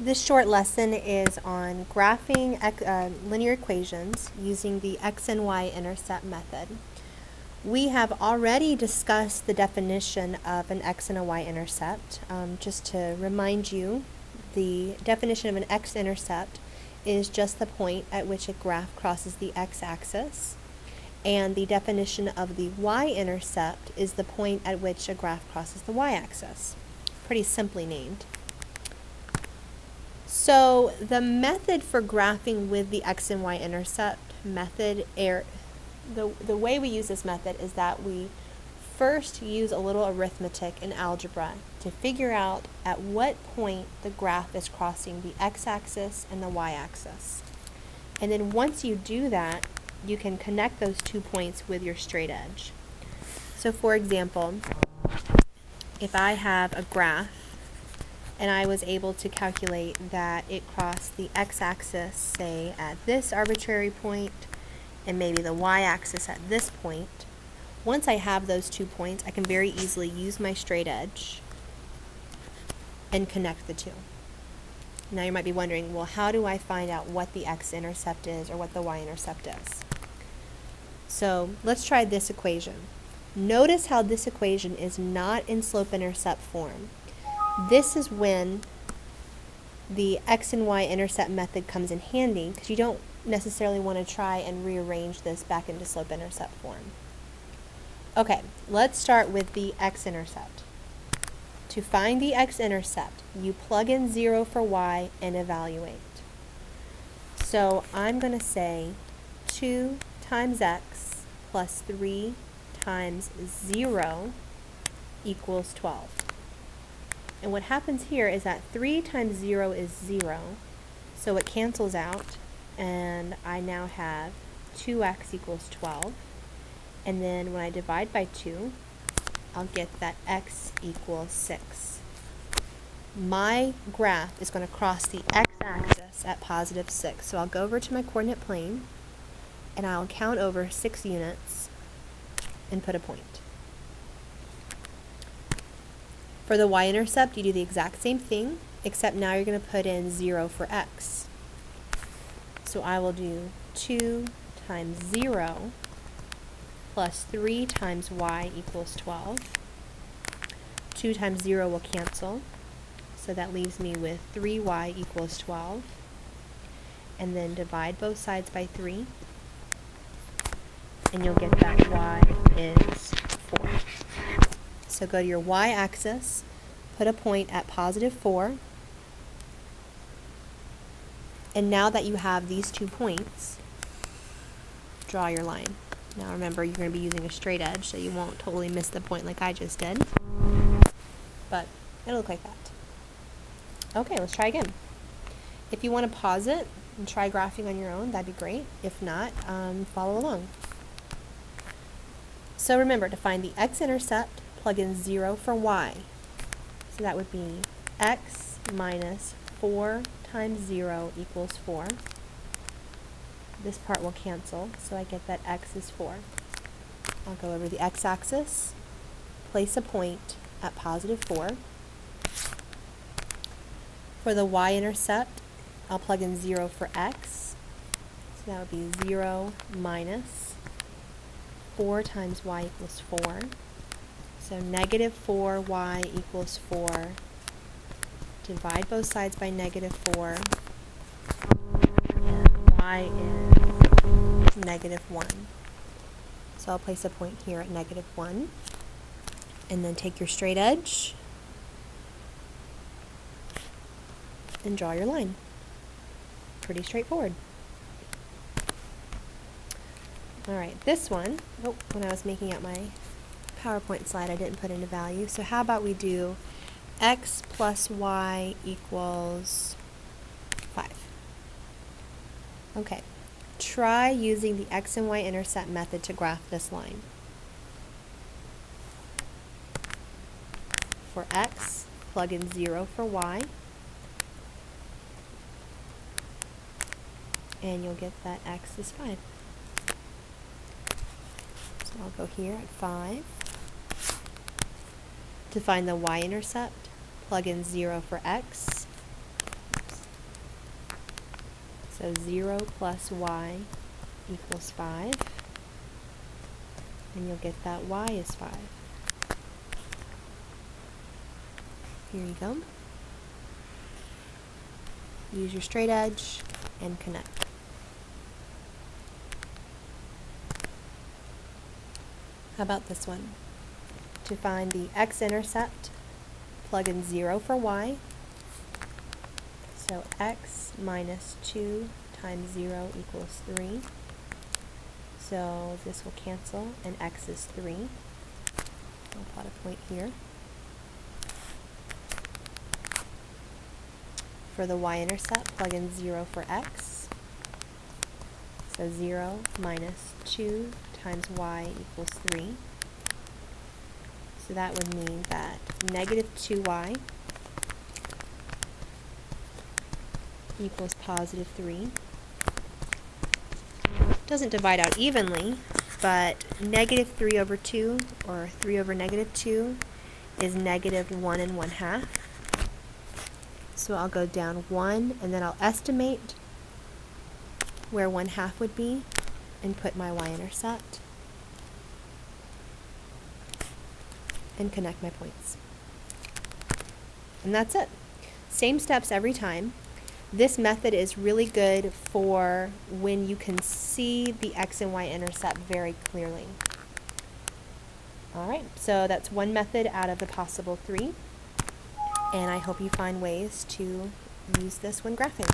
This short lesson is on graphing linear equations using the x and y intercept method. We have already discussed the definition of an x and a y intercept. Just to remind you, the definition of an x-intercept is just the point at which a graph crosses the x-axis, and the definition of the y-intercept is the point at which a graph crosses the y-axis. Pretty simply named. So the method for graphing with the x and y intercept method, the way we use this method is that we first use a little arithmetic in algebra to figure out at what point the graph is crossing the x-axis and the y-axis. And then once you do that, you can connect those 2 points with your straight edge. So for example, if I have a graph and I was able to calculate that it crossed the x-axis, say, at this arbitrary point, and maybe the y-axis at this point, once I have those 2 points, I can very easily use my straight edge and connect the two. Now you might be wondering, well, how do I find out what the x-intercept is or what the y-intercept is? So let's try this equation. Notice how this equation is not in slope-intercept form. This is when the x and y intercept method comes in handy, because you don't necessarily want to try and rearrange this back into slope-intercept form. Okay, let's start with the x-intercept. To find the x-intercept, you plug in 0 for y and evaluate. So I'm going to say 2 times x plus 3 times 0 equals 12. And what happens here is that 3 times 0 is 0, so it cancels out, and I now have 2x equals 12. And then when I divide by 2, I'll get that x equals 6. My graph is going to cross the x-axis at positive 6. So I'll go over to my coordinate plane, and I'll count over 6 units and put a point. For the y-intercept, you do the exact same thing, except now you're going to put in 0 for x. So I will do 2 times 0 plus 3 times y equals 12. 2 times 0 will cancel, so that leaves me with 3y equals 12. And then divide both sides by 3, and you'll get that y is 4. So go to your y-axis, put a point at positive 4, and now that you have these 2 points, draw your line. Now remember, you're going to be using a straight edge, so you won't totally miss the point like I just did, but it'll look like that. Okay, let's try again. If you want to pause it and try graphing on your own, that'd be great. If not, follow along. So remember, to find the x-intercept, plug in 0 for y. So that would be x minus 4 times 0 equals 4. This part will cancel, so I get that x is 4. I'll go over the x-axis, place a point at positive 4. For the y-intercept, I'll plug in 0 for x. So that would be 0 minus 4 times y equals 4. So negative 4y equals 4. Divide both sides by negative 4. And y is negative 1. So I'll place a point here at negative 1. And then take your straight edge and draw your line. Pretty straightforward. Alright, this one, when I was making out my PowerPoint slide, I didn't put in a value. So how about we do x plus y equals 5. Okay, try using the x and y intercept method to graph this line. For x, plug in 0 for y, and you'll get that x is 5. So I'll go here at 5. To find the y-intercept, plug in 0 for x. Oops. So 0 plus y equals 5. And you'll get that y is 5. Here you go. Use your straight edge and connect. How about this one? To find the x-intercept, plug in 0 for y. So x minus 2 times 0 equals 3. So this will cancel, and x is 3. I'll plot a point here. For the y-intercept, plug in 0 for x. So 0 minus 2 times y equals 3. So that would mean that negative 2y equals positive 3. Doesn't divide out evenly, but negative 3 over 2, or 3 over negative 2, is negative 1 1/2. So I'll go down 1, and then I'll estimate where 1/2 would be, and put my y-intercept, and connect my points. And that's it. Same steps every time. This method is really good for when you can see the x and y intercept very clearly. Alright, so that's one method out of the possible 3, and I hope you find ways to use this when graphing.